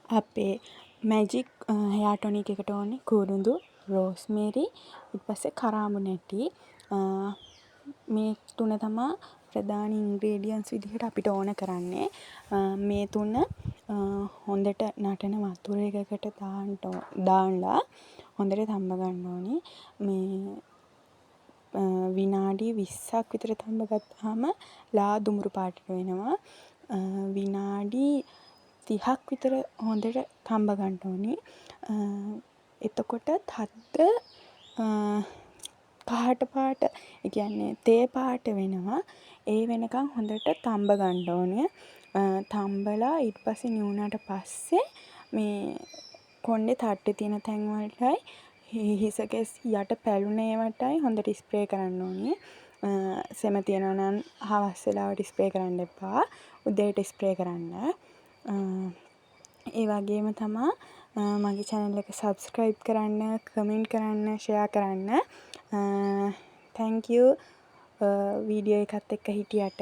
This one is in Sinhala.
අපේ මැජික් හෙයා ටොනික් එකට ඕනේ කුරුඳු, රෝස්මේරි, ඊට පස්සේ කරාඹු නැටි. මේ තුන තමයි ප්‍රධාන ඉන්ග්‍රීඩියන්ට්ස් විදිහට අපිට ඕන කරන්නේ. මේ තුන හොඳට නටන වතුර එකකට දාලා හොඳට තම්බ ගන්න ඕනේ. මේ විනාඩි 20ක් විතර තම්බ ගත්තාම ලා දුඹුරු පාටට වෙනවා. විනාඩි 30ක් විතර හොඳට තම්බ ගන්න ඕනේ. එතකොට තද්ද කහට පාට, ඒ කියන්නේ තේ පාට වෙනවා. ඒ වෙනකන් හොඳට තම්බ ගන්න ඕනේ. තම්බලා ඊට පස්සේ නිවුණාට පස්සේ මේ කොණ්ඩේ තට්ටේ තියෙන තැන් වලටයි හිසකෙස් යට පැලුන ඒවටයි හොඳට ස්ප්‍රේ කරන්න ඕනේ. සෙම තියෙනවා නම් හවස් වෙලාවට ස්ප්‍රේ කරන්න එපා. උදේට ස්ප්‍රේ කරන්න. ඒ වගේම තමයි මගේ channel එක subscribe කරන්න, comment කරන්න, share කරන්න. thank you වීඩියෝ එකත් එක්ක හිටියට.